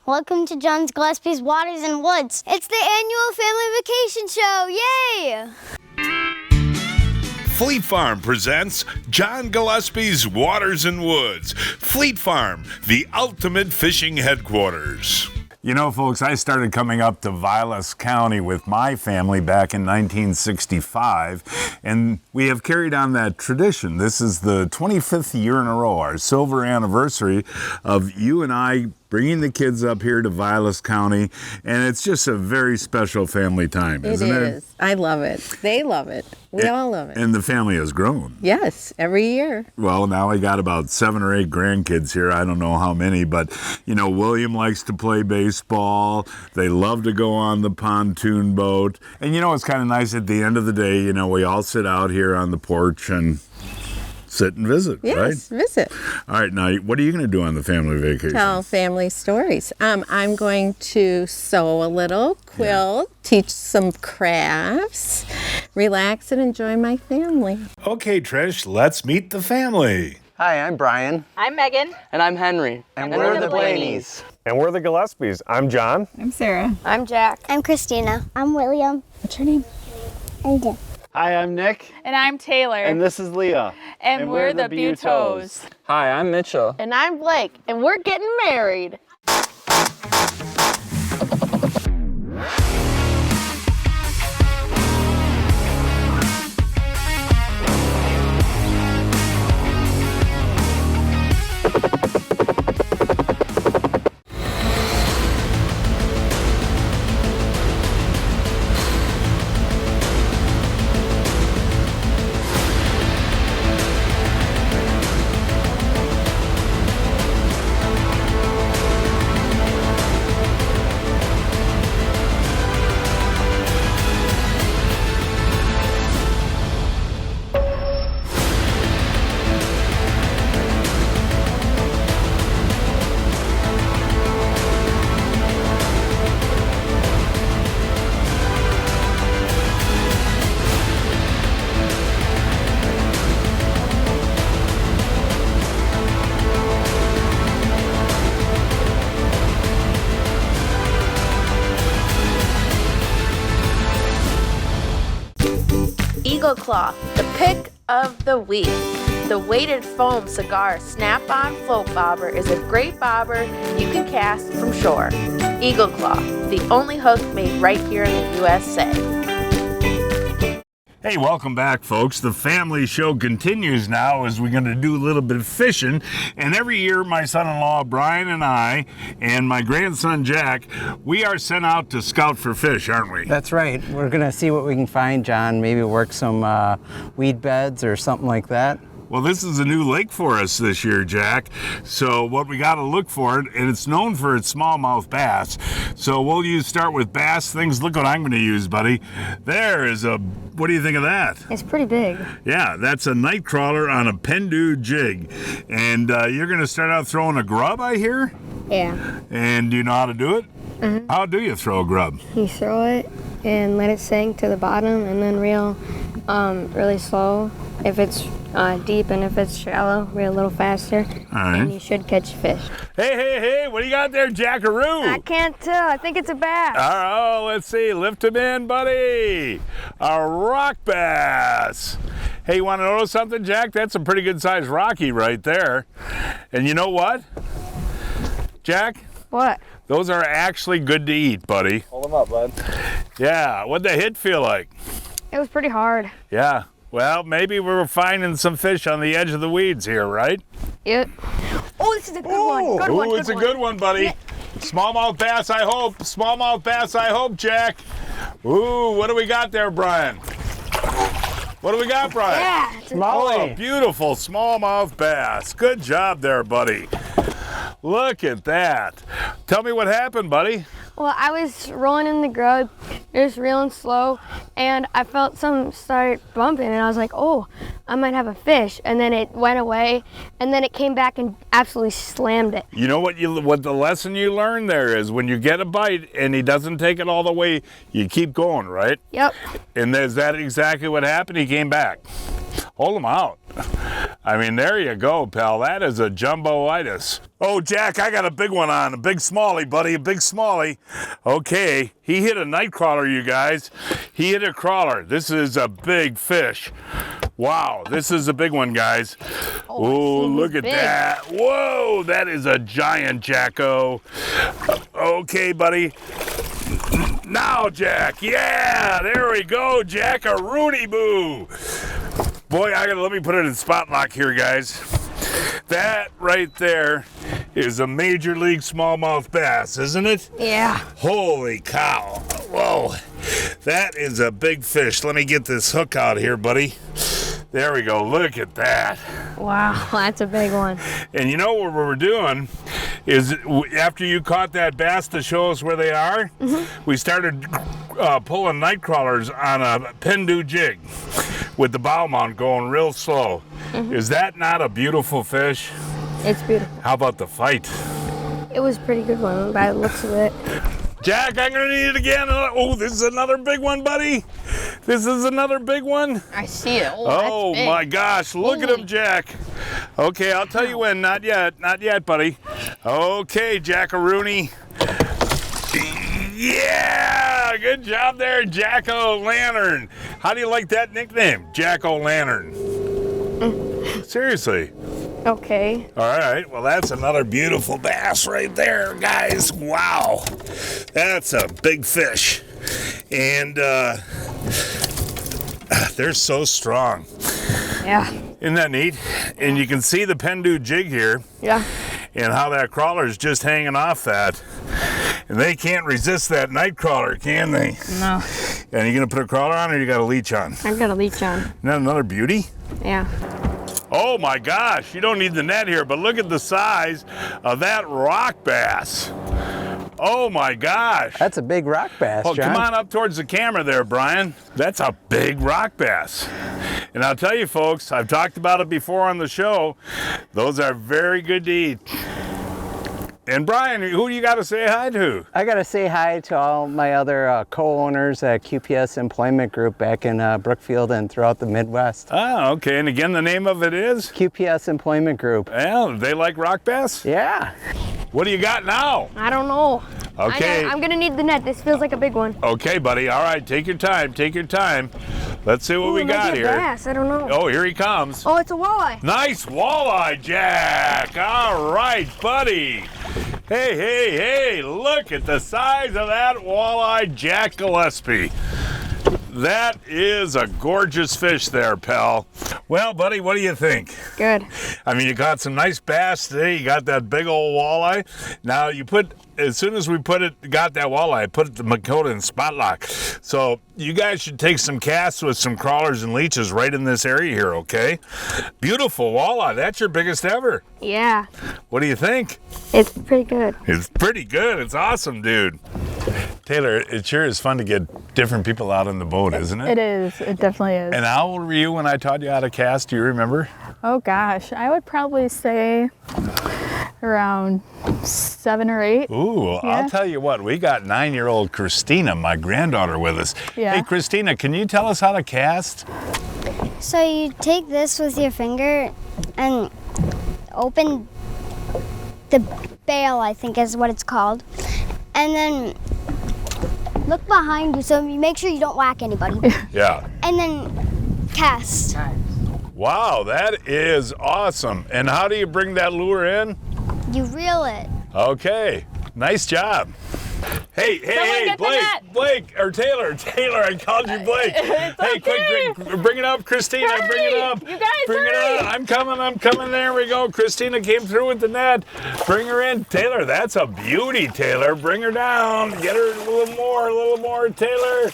Welcome to John's Gillespie's Waters and Woods. It's the annual family vacation show. Yay! Fleet Farm presents John Gillespie's Waters and Woods. Fleet Farm, the ultimate fishing headquarters. You know, folks, I started coming up to Vilas County with my family back in 1965, and we have carried on that tradition. This is the 25th year in a row, our silver anniversary of you and I bringing the kids up here to Vilas County, and it's just a very special family time, isn't it? It is. I love it. They love it. We all love it. And the family has grown. Yes, every year. Well, now I got about 7 or 8 grandkids here. I don't know how many, but, you know, William likes to play baseball. They love to go on the pontoon boat. And, you know, it's kind of nice at the end of the day, you know, we all sit out here on the porch and sit and visit, yes, right? Yes, visit. All right, now, what are you going to do on the family vacation? Tell family stories. I'm going to sew a little, quilt, teach some crafts, relax and enjoy my family. Okay, Trish, let's meet the family. Hi, I'm Brian. I'm Megan. And I'm Henry. And we're the Blaneys. And we're the Gillespies. I'm John. I'm Sarah. I'm Jack. I'm Christina. I'm William. What's your name? I'm Jeff. Hi, I'm Nick. And I'm Taylor. And this is Leah. And we're the Butos. Hi, I'm Mitchell. And I'm Blake. And we're getting married. Eagle Claw, the pick of the week. The weighted foam cigar snap-on float bobber is a great bobber you can cast from shore. Eagle Claw, the only hook made right here in the USA. Hey, welcome back, folks. The family show continues now as we're going to do a little bit of fishing. And every year, my son-in-law, Brian, and I, and my grandson, Jack, we are sent out to scout for fish, aren't we? That's right. We're going to see what we can find, John. Maybe work some weed beds or something like that. Well, this is a new lake for us this year, Jack. So what we got to look for, and it's known for its smallmouth bass. So we'll start with bass things. Look what I'm going to use, buddy. There is a, what do you think of that? It's pretty big. Yeah, that's a night crawler on a Pendu jig. And you're going to start out throwing a grub, I hear? Yeah. And do you know how to do it? Mm-hmm. How do you throw a grub? You throw it and let it sink to the bottom and then reel really slow. If it's deep and if it's shallow, reel a little faster. All right. And you should catch fish. Hey, what do you got there, Jackaroo? I can't tell. I think it's a bass. Oh, let's see. Lift him in, buddy. A rock bass. Hey, you want to know something, Jack? That's a pretty good sized rocky right there. And you know what, Jack? What? Those are actually good to eat, buddy. Hold them up, bud. Yeah, what'd the hit feel like? It was pretty hard. Yeah, well, maybe we're finding some fish on the edge of the weeds here, right? Yep. Oh, this is a good one. Good one. It's a good one, buddy. Smallmouth bass, I hope. Smallmouth bass, I hope, Jack. Ooh, what do we got there, Brian? What do we got, Brian? Yeah, it's a Oh, beautiful smallmouth bass. Good job there, buddy. Look at that. Tell me what happened, buddy. Well, I was rolling in the grub, just reeling slow, and I felt something start bumping, and I was like, oh, I might have a fish. And then it went away, and then it came back and absolutely slammed it. You know what the lesson you learned there is, when you get a bite and he doesn't take it all the way, you keep going, right? Yep. And is that exactly what happened? He came back. Hold him out. I mean, there you go, pal. That is a jumbo-itis. Oh, Jack, I got a big one on. A big smallie, buddy. A big smallie. Okay, he hit a night crawler, you guys. He hit a crawler. This is a big fish. Wow, this is a big one, guys. Oh, look at that. Whoa, that is a giant Jacko. Okay, buddy. Now, Jack. Yeah, there we go, Jack. A Rooney Boo. Boy, let me put it in spot lock here, guys. That right there is a major league smallmouth bass, isn't it? Yeah. Holy cow. Whoa. That is a big fish. Let me get this hook out here, buddy. There we go. Look at that. Wow, that's a big one. And you know what we're doing is after you caught that bass to show us where they are, we started pulling night crawlers on a Pendu jig with the bow mount going real slow. Is that not a beautiful fish? It's beautiful. How about the fight? It was a pretty good one by the looks of it. Jack, I'm gonna need it again. Oh, this is another big one, buddy. This is another big one. I see it. Oh my gosh, look at him, Jack. Okay, I'll tell you when. Not yet, buddy. Okay, Jackaroonie. Yeah, good job there, Jack-o'-lantern. How do you like that nickname, Jack-o'-lantern? Seriously. Okay. All right, well, that's another beautiful bass right there, guys. Wow, that's a big fish. And they're so strong. Yeah. Isn't that neat? And you can see the Pendu jig here. Yeah. And how that crawler is just hanging off that. And they can't resist that night crawler, can they? No. And you gonna put a crawler on or you got a leech on? I've got a leech on. Isn't that another beauty? Yeah. Oh my gosh, you don't need the net here, but look at the size of that rock bass. Oh my gosh. That's a big rock bass, Oh, John. come on up towards the camera there, Brian. That's a big rock bass. And I'll tell you folks, I've talked about it before on the show. Those are very good to eat. And Brian, who do you got to say hi to? I got to say hi to all my other co-owners at QPS Employment Group back in Brookfield and throughout the Midwest. Oh, okay. And again, the name of it is? QPS Employment Group. Well, they like rock bass? Yeah. What do you got now? I don't know. Okay. I'm gonna need the net. This feels like a big one. Okay, buddy. All right, take your time. Take your time. Let's see what we got here. Bass. I don't know. Oh, here he comes. Oh, it's a walleye. Nice walleye, Jack. All right, buddy. Hey, hey, hey, look at the size of that walleye, Jack Gillespie. That is a gorgeous fish there, pal. Well, buddy, what do you think? Good. I mean, you got some nice bass today. You got that big old walleye. Now, as soon as we got that walleye, put the Makota in spot lock. So you guys should take some casts with some crawlers and leeches right in this area here, okay? Beautiful walleye. That's your biggest ever. Yeah. What do you think? It's pretty good. It's pretty good. It's awesome, dude. Taylor, it sure is fun to get different people out on the boat, isn't it? It is. It definitely is. And how old were you when I taught you how to cast? Do you remember? Oh gosh, I would probably say around 7 or 8. Ooh, Yeah. I'll tell you what, we got 9-year-old Christina, my granddaughter, with us. Yeah. Hey, Christina, can you tell us how to cast? So you take this with your finger and open the bail, I think is what it's called. And then look behind you so you make sure you don't whack anybody. Yeah. And then cast. Wow, that is awesome. And how do you bring that lure in? You reel it. Okay, nice job. Hey, get the net. Blake, or Taylor, I called you Blake. Hey, quick, bring it up, Christina, bring it up. You guys, bring it up. I'm coming, there we go. Christina came through with the net. Bring her in. Taylor, that's a beauty, Taylor. Bring her down. Get her a little more, Taylor.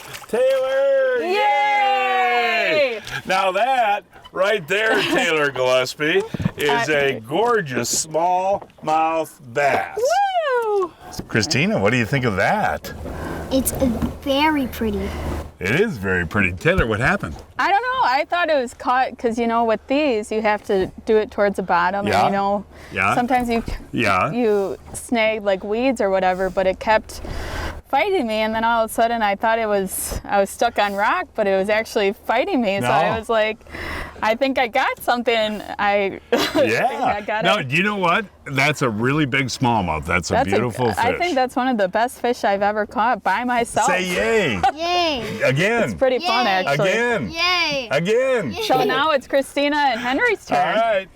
Yay! Now that right there, Taylor Gillespie, is a gorgeous smallmouth bass. Woo! Christina, what do you think of that? It's very pretty. It is very pretty. Taylor, what happened? I don't know. I thought it was caught because, with these, you have to do it towards the bottom. Yeah. And, Yeah. sometimes you snag like weeds or whatever, but it kept fighting me, and then all of a sudden I thought I was stuck on rock, but it was actually fighting me. So I was like, I think I got something. I got No, it. you know what? That's a really big smallmouth. That's a beautiful fish. I think that's one of the best fish I've ever caught by myself. Say yay. Yay. Again. It's pretty fun, actually. Again. Yay. Again. So now it's Christina and Henry's turn. All right.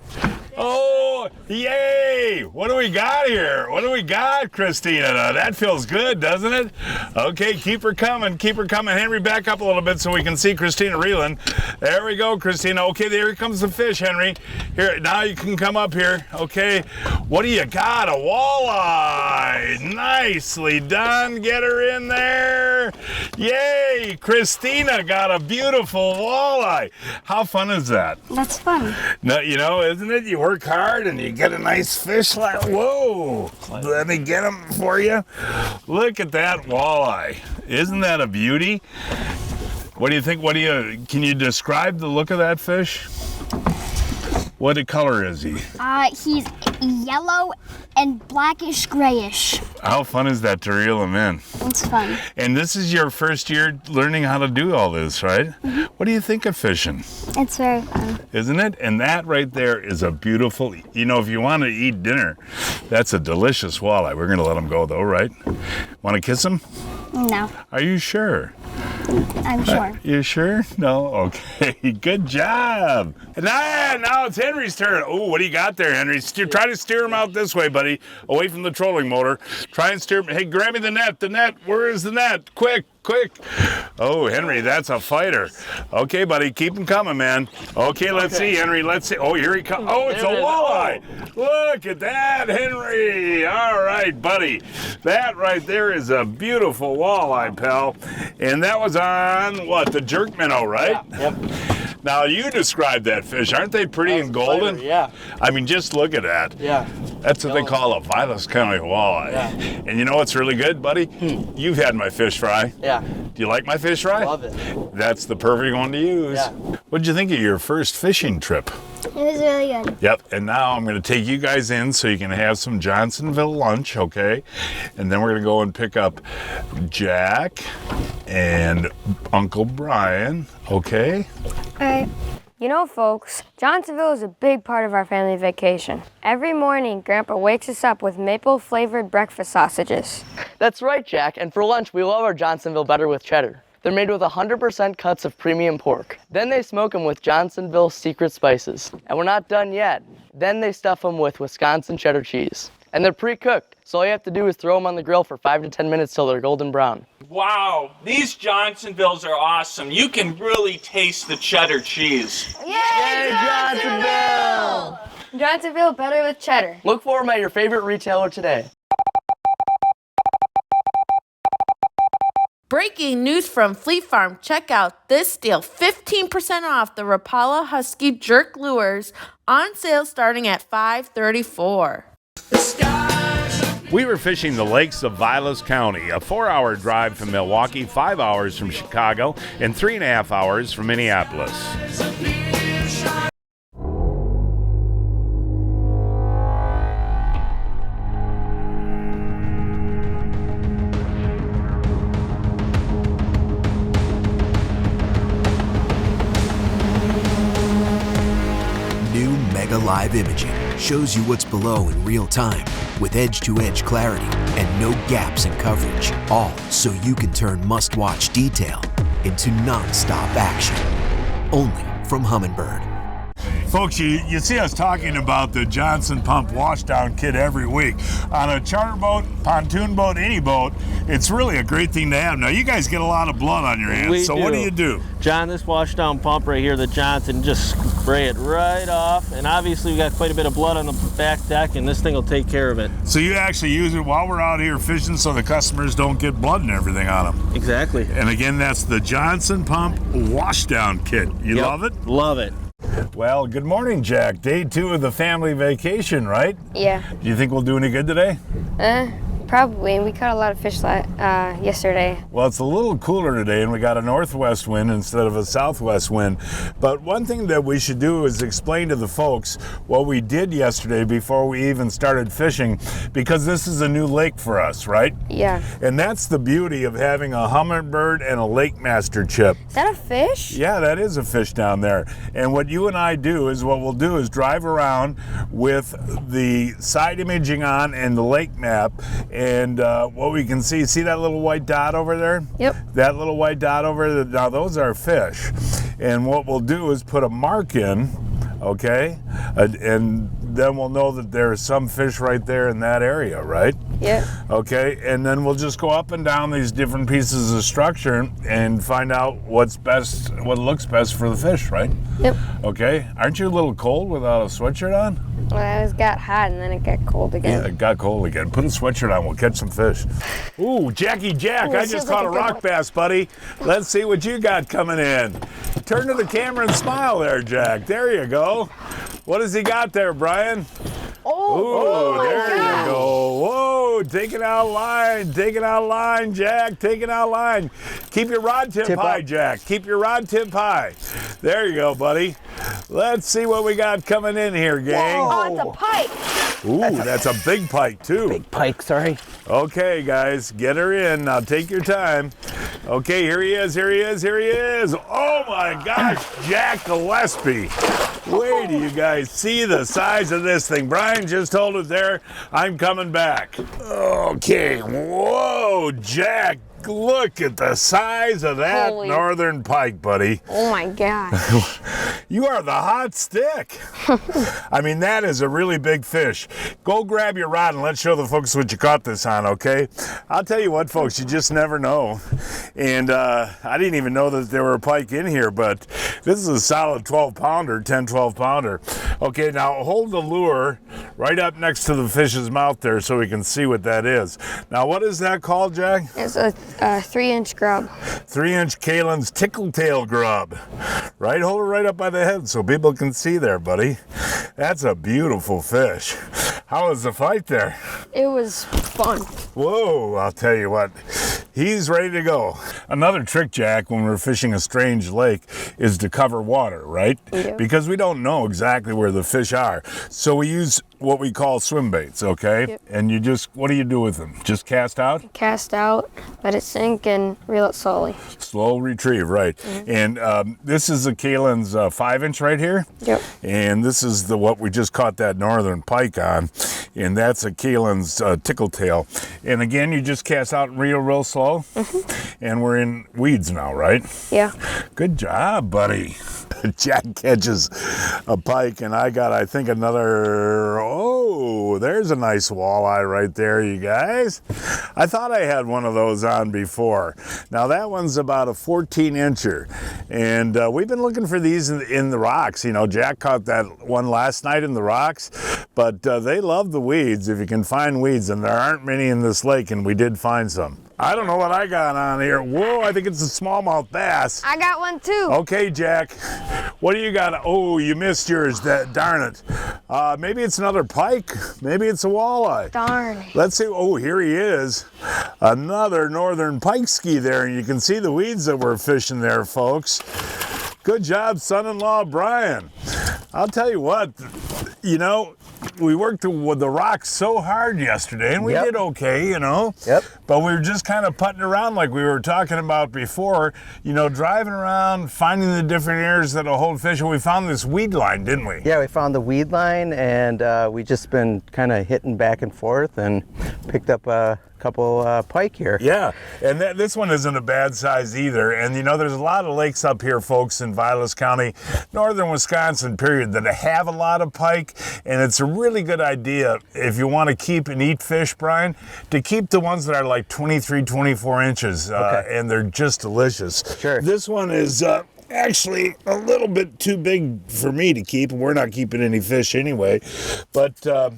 Oh, yay! What do we got here? What do we got, Christina? That feels good, doesn't it? Okay, keep her coming. Keep her coming. Henry, back up a little bit so we can see Christina reeling. There we go, Christina. Okay, there comes the fish, Henry. Here, now you can come up here. Okay, what do you got? A walleye. Nicely done. Get her in there. Yay! Christina got a beautiful walleye. How fun is that? That's fun. No, you know, isn't it? You work hard and you get a nice fish like, whoa, let me get him for you. Look at that walleye. Isn't that a beauty? What do you think? Can you describe the look of that fish? What color is he? He's yellow and blackish grayish. How fun is that to reel him in? It's fun. And this is your first year learning how to do all this, right? Mm-hmm. What do you think of fishing? It's very fun. Isn't it? And that right there is a beautiful, you know, if you want to eat dinner, that's a delicious walleye. We're going to let him go though, right? Want to kiss him? No. Are you sure? I'm sure. You sure? No? Okay. Good job. Now it's Henry's turn. Oh, what do you got there, Henry? Try to steer him out this way, buddy. Away from the trolling motor. Try and steer him. Hey, grab me the net. The net. Where is the net? Quick. Oh, Henry, that's a fighter. Okay, buddy, keep him coming, man. Okay, let's see, Henry. Let's see. Oh, here he comes. Oh, it's a walleye. Look at that, Henry. All right, buddy. That right there is a beautiful walleye, pal. And that was on, what, the jerk minnow, right? Yeah. Yep. Now, you described that fish. Aren't they pretty and golden? Fighter, yeah. I mean, just look at that. Yeah. That's what they call a Vilas County walleye. Yeah. And you know what's really good, buddy? You've had my fish fry. Yeah. Do you like my fish fry? Love it. That's the perfect one to use. Yeah. What did you think of your first fishing trip? It was really good. Yep, and now I'm going to take you guys in so you can have some Johnsonville lunch, okay? And then we're going to go and pick up Jack and Uncle Brian, okay? All right. You know, folks, Johnsonville is a big part of our family vacation. Every morning, Grandpa wakes us up with maple-flavored breakfast sausages. That's right, Jack. And for lunch, we love our Johnsonville butter with cheddar. They're made with 100% cuts of premium pork. Then they smoke them with Johnsonville secret spices. And we're not done yet. Then they stuff them with Wisconsin cheddar cheese. And they're pre-cooked, so all you have to do is throw them on the grill for 5 to 10 minutes till they're golden brown. Wow, these Johnsonvilles are awesome. You can really taste the cheddar cheese. Yay, Johnsonville! Johnsonville better with cheddar. Look for them at your favorite retailer today. Breaking news from Fleet Farm. Check out this deal. 15% off the Rapala Husky Jerk Lures on sale starting at $534. We were fishing the lakes of Vilas County, a 4-hour drive from Milwaukee, 5 hours from Chicago, and 3.5 hours from Minneapolis. New Mega Live Imaging shows you what's below in real time with edge-to-edge clarity and no gaps in coverage, all so you can turn must-watch detail into non-stop action. Only from Humminbird. Folks, you see us talking about the Johnson Pump washdown kit every week. On a charter boat, pontoon boat, any boat, it's really a great thing to have. Now, you guys get a lot of blood on your hands, so what do you do? John, this washdown pump right here, the Johnson, just spray it right off. And obviously, we got quite a bit of blood on the back deck, and this thing will take care of it. So you actually use it while we're out here fishing so the customers don't get blood and everything on them. Exactly. And again, that's the Johnson Pump washdown kit. You love it? Love it. Well, good morning, Jack. Day 2 of the family vacation, right? Yeah. Do you think we'll do any good today? Probably, and we caught a lot of fish yesterday. Well, it's a little cooler today, and we got a northwest wind instead of a southwest wind. But one thing that we should do is explain to the folks what we did yesterday before we even started fishing, because this is a new lake for us, right? Yeah. And that's the beauty of having a hummingbird and a lake master chip. Is that a fish? Yeah, that is a fish down there. And what you and I do is what we'll do is drive around with the side imaging on and the lake map, and what we can see that little white dot over there? Yep. That little white dot over there, now those are fish. And what we'll do is put a mark in, okay? And then we'll know that there's some fish right there in that area, right? Yeah. Okay, and then we'll just go up and down these different pieces of structure and find out what's best, what looks best for the fish, right? Yep. Okay, aren't you a little cold without a sweatshirt on? Well, it got hot and then it got cold again. Yeah, it got cold again. Put a sweatshirt on, we'll catch some fish. Ooh, Jackie Jack, Ooh, I just caught a rock bass, buddy. Let's see what you got coming in. Turn to the camera and smile there, Jack. There you go. What has he got there, Brian? Oh, there you go. Whoa, taking out line, Jack, taking out line. Keep your rod tip high, up. Jack. Keep your rod tip high. There you go, buddy. Let's see what we got coming in here, gang. Whoa. Oh, it's a pike. Ooh, that's a big pike, too. Big pike, sorry. Okay, guys, get her in. Now take your time. Okay, here he is. Oh, my gosh, Jack Gillespie. Wait till you guys see the size of this thing. Brian just told it there. I'm coming back. Okay, whoa, Jack. Look at the size of that northern pike, buddy. Oh my God. You are the hot stick. I mean, that is a really big fish. Go grab your rod and let's show the folks what you caught this on, okay? I'll tell you what, folks, you just never know. And I didn't even know that there were a pike in here, but this is a solid 12-pounder, 10, 12-pounder. Okay, now hold the lure right up next to the fish's mouth there so we can see what that is. Now, what is that called, Jack? It's a 3-inch grub. 3-inch Kalen's tickle tail grub. Right, hold it right up by the head so people can see there, buddy. That's a beautiful fish. How was the fight there? It was fun. Whoa, I'll tell you what. He's ready to go. Another trick, Jack, when we're fishing a strange lake is to cover water, right? Yeah. Because we don't know exactly where the fish are. So we use what we call swim baits, okay? Yep. And you just, what do you do with them? Just cast out? Cast out, let it sink, and reel it slowly. Slow retrieve, right. Mm-hmm. And this is a Kalen's 5-inch right here. Yep. And this is what we just caught that northern pike on. And that's a Kalen's tickle tail. And again, you just cast out and reel real slow. Mm-hmm. And we're in weeds now, right? Yeah. Good job, buddy. Jack catches a pike, and I got, I think, another, oh, there's a nice walleye right there, you guys. I thought I had one of those on before. Now, that one's about a 14-incher, and we've been looking for these in the rocks. You know, Jack caught that one last night in the rocks, but they love the weeds, if you can find weeds, and there aren't many in this lake, and we did find some. I don't know what I got on here. Whoa, I think it's a smallmouth bass. I got one too. Okay, Jack. What do you got? Oh, you missed yours. Darn it. Maybe it's another pike. Maybe it's a walleye. Darn it. Let's see. Oh, here he is. Another northern pike ski there. And you can see the weeds that we're fishing there, folks. Good job, son-in-law Brian. I'll tell you what, you know, we worked with the rocks so hard yesterday, and we did okay, you know. Yep. But we were just kind of putting around like we were talking about before, you know, driving around, finding the different areas that'll hold fish, and we found this weed line, didn't we? Yeah, we found the weed line, and we just been kind of hitting back and forth and picked up a couple pike here. Yeah, and this one isn't a bad size either. And you know, there's a lot of lakes up here, folks, in Vilas County, northern Wisconsin, period, that have a lot of pike. And it's a really good idea, if you want to keep and eat fish, Brian, to keep the ones that are like 23, 24 inches. And they're just delicious. Sure. This one is actually a little bit too big for me to keep, and we're not keeping any fish anyway, but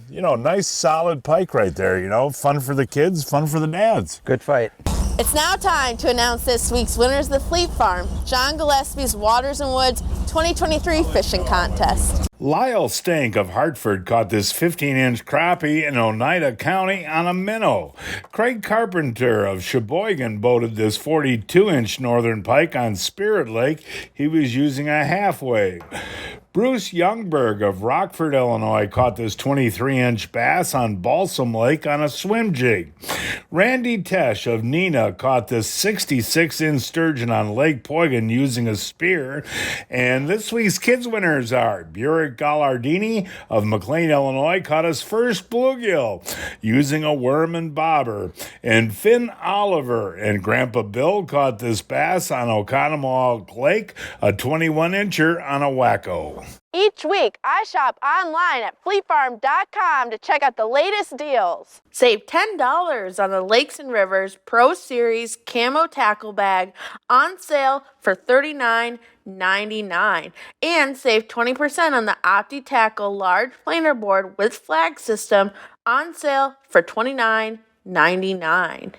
you know, nice solid pike right there, you know, fun for the kids, fun for the dads. Good fight. It's now time to announce this week's winners of the Fleet Farm, John Gillespie's Waters and Woods 2023 fishing contest. Lyle Stank of Hartford caught this 15-inch crappie in Oneida County on a minnow. Craig Carpenter of Sheboygan boated this 42-inch northern pike on Spirit Lake. He was using a half wave. Bruce Youngberg of Rockford, Illinois caught this 23-inch bass on Balsam Lake on a swim jig. Randy Tesh of Neenah caught this 66-inch sturgeon on Lake Poygan using a spear. And this week's kids winners are Burek Gallardini of McLean, Illinois caught his first bluegill using a worm and bobber. And Finn Oliver and Grandpa Bill caught this bass on Oconomowoc Lake, a 21-incher on a wacko. Each week, I shop online at fleetfarm.com to check out the latest deals. Save $10 on the Lakes and Rivers Pro Series Camo Tackle Bag on sale for $39.99. And save 20% on the Opti Tackle Large Planer Board with Flag System on sale for $29.99.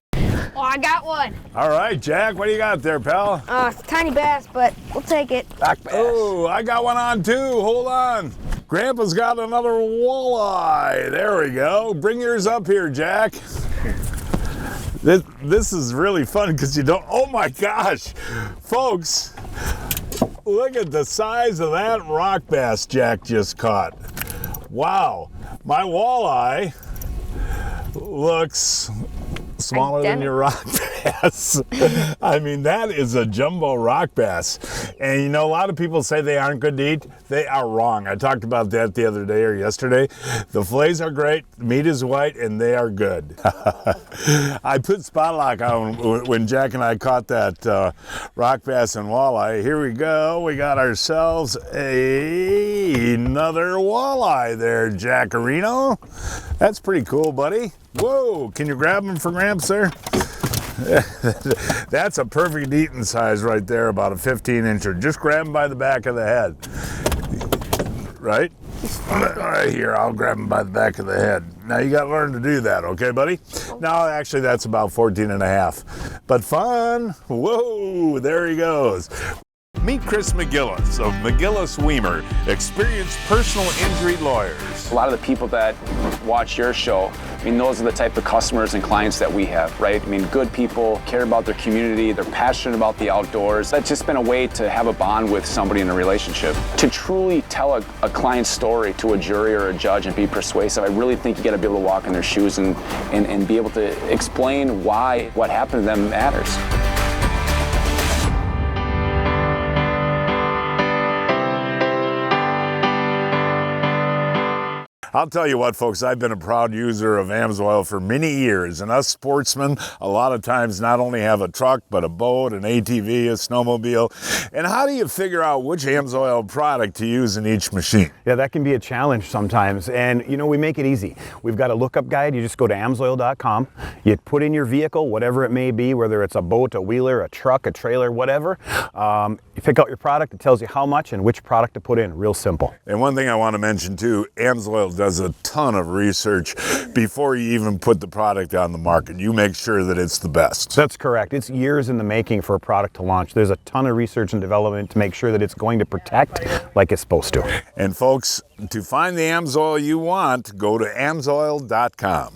Oh, I got one. All right, Jack, what do you got there, pal? It's a tiny bass, but we'll take it. Back bass. Oh, I got one on too. Hold on. Grandpa's got another walleye. There we go. Bring yours up here, Jack. This is really fun because you don't, oh my gosh. Folks, look at the size of that rock bass Jack just caught. Wow. My walleye looks smaller than your rock bass. I mean, that is a jumbo rock bass. And you know, a lot of people say they aren't good to eat. They are wrong. I talked about that the other day or yesterday. The fillets are great, the meat is white, and they are good. I put spot lock on when Jack and I caught that rock bass and walleye. Here we go. We got ourselves another walleye there, Jackarino. That's pretty cool, buddy. Whoa, can you grab him for Gramps there? That's a perfect eating size right there, about a 15-incher. Just grab him by the back of the head. Right? Right here, I'll grab him by the back of the head. Now you gotta learn to do that, okay, buddy? No, actually that's about 14 and a half. But fun. Whoa, there he goes. Meet Chris McGillis of McGillis Weimer, experienced personal injury lawyers. A lot of the people that watch your show, I mean, those are the type of customers and clients that we have, right? I mean, good people, care about their community, they're passionate about the outdoors. That's just been a way to have a bond with somebody in a relationship. To truly tell a client's story to a jury or a judge and be persuasive, I really think you gotta be able to walk in their shoes and be able to explain why what happened to them matters. I'll tell you what, folks, I've been a proud user of AMSOIL for many years, and us sportsmen a lot of times not only have a truck, but a boat, an ATV, a snowmobile. And how do you figure out which AMSOIL product to use in each machine? Yeah, that can be a challenge sometimes, and you know, we make it easy. We've got a lookup guide. You just go to amsoil.com, you put in your vehicle, whatever it may be, whether it's a boat, a wheeler, a truck, a trailer, whatever. You pick out your product, it tells you how much and which product to put in, real simple. And one thing I want to mention too, AMSOIL does a ton of research before you even put the product on the market. You make sure that it's the best. That's correct. It's years in the making for a product to launch. There's a ton of research and development to make sure that it's going to protect like it's supposed to. And folks, to find the AMSOIL you want, go to amsoil.com.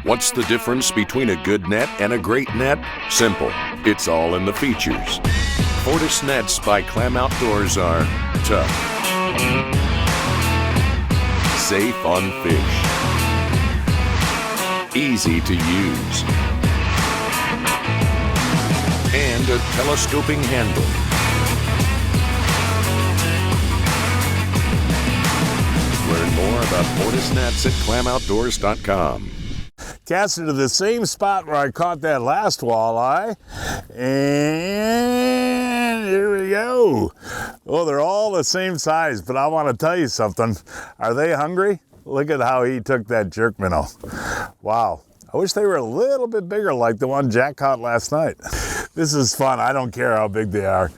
What's the difference between a good net and a great net? Simple. It's all in the features. Fortis nets by Clam Outdoors are tough, safe on fish, easy to use, and a telescoping handle. Learn more about Fortis nets at clamoutdoors.com. Cast it to the same spot where I caught that last walleye, and here we go. Oh, they're all the same size, but I want to tell you something. Are they hungry? Look at how he took that jerk minnow. Wow. I wish they were a little bit bigger like the one Jack caught last night. This is fun. I don't care how big they are.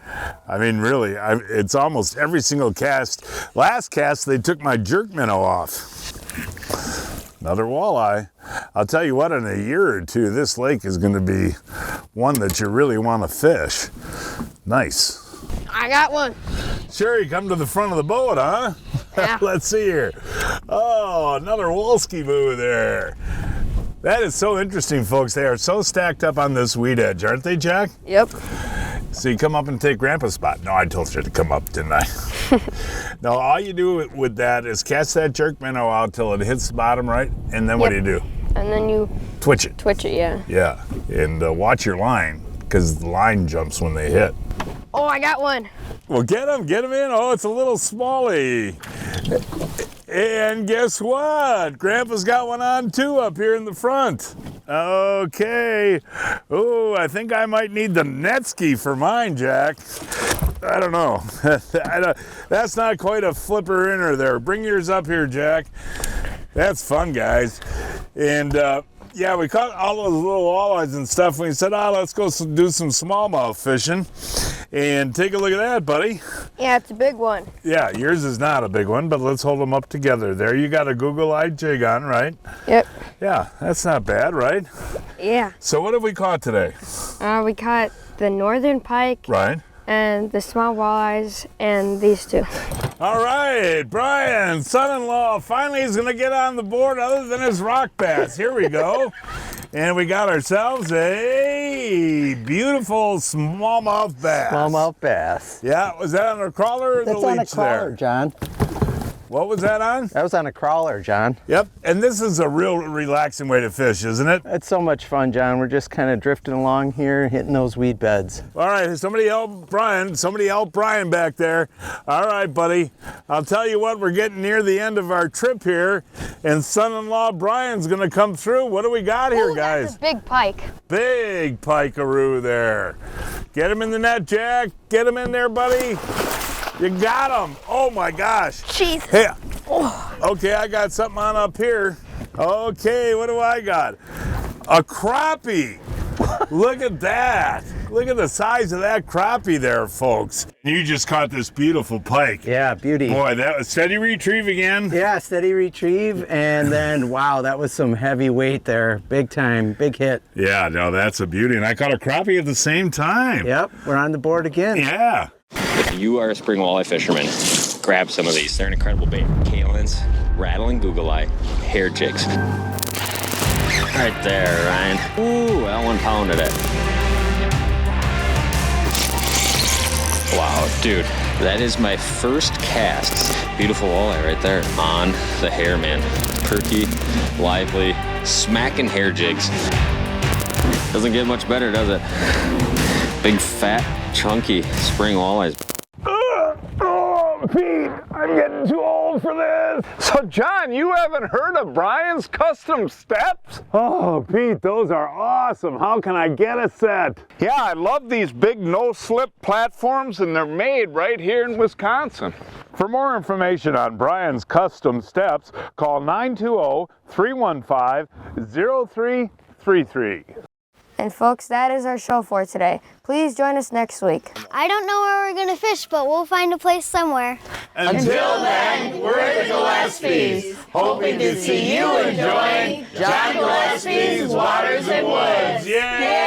I mean, really, it's almost every single cast. Last cast, they took my jerk minnow off. Another walleye. I'll tell you what, in a year or two, this lake is going to be one that you really want to fish. Nice. I got one. Sure, you come to the front of the boat, huh? Yeah. Let's see here. Oh, another Wolski boo there. That is so interesting, folks. They are so stacked up on this weed edge, aren't they, Jack? Yep. So you come up and take Grandpa's spot. No, I told you to come up, didn't I? No, all you do with that is catch that jerk minnow out till it hits the bottom, right? And then what do you do? And then you twitch it. Twitch it, yeah. Yeah, and watch your line, because the line jumps when they hit. Oh, I got one. Well, get him in. Oh, it's a little smallie. And guess what? Grandpa's got one on too up here in the front. Okay. Oh, I think I might need the net ski for mine, Jack. I don't know. That's not quite a flipper inner there. Bring yours up here, Jack. That's fun, guys. And yeah, we caught all those little walleyes and stuff. We said, let's go do some smallmouth fishing. And take a look at that, buddy. Yeah, it's a big one. Yeah, yours is not a big one, but let's hold them up together. There, you got a Google-eyed jig on, right? Yep. Yeah, that's not bad, right? Yeah. So what have we caught today? We caught the northern pike. Right. And the small walleyes and these two. All right, Brian, son-in-law, finally he's gonna get on the board other than his rock bass. Here we go. And we got ourselves a beautiful smallmouth bass. Smallmouth bass. Yeah, was that on a crawler or the leech there? That's on a crawler, John. What was that on? That was on a crawler, John. Yep, and this is a real relaxing way to fish, isn't it? It's so much fun, John. We're just kind of drifting along here, hitting those weed beds. All right, somebody help Brian back there. All right, buddy. I'll tell you what, we're getting near the end of our trip here, and son-in-law Brian's gonna come through. What do we got here, guys? That's a big pike. Big pike-a-roo there. Get him in the net, Jack. Get him in there, buddy. You got him. Oh my gosh. Jeez. Hey. Okay, I got something on up here. Okay, what do I got? A crappie. Look at that. Look at the size of that crappie there, folks. You just caught this beautiful pike. Yeah, beauty. Boy, that was steady retrieve again. Yeah, steady retrieve, and then, wow, that was some heavy weight there. Big time, big hit. Yeah, no, that's a beauty. And I caught a crappie at the same time. Yep, we're on the board again. Yeah. If you are a spring walleye fisherman, grab some of these. They're an incredible bait. Kalins, rattling googly eye, hair jigs. Right there, Ryan. Ooh, that one pounded it. Wow, dude, that is my first cast. Beautiful walleye right there on the hair, man. Perky, lively, smacking hair jigs. Doesn't get much better, does it? Big, fat, chunky spring walleyes. Oh, Pete, I'm getting too old for this. So, John, you haven't heard of Brian's Custom Steps? Oh, Pete, those are awesome. How can I get a set? Yeah, I love these big no-slip platforms, and they're made right here in Wisconsin. For more information on Brian's Custom Steps, call 920-315-0333. And folks, that is our show for today. Please join us next week. I don't know where we're gonna fish, but we'll find a place somewhere. Until then, we're the Gillespies, hoping to see you enjoying John Gillespie's Waters and Woods. Yay!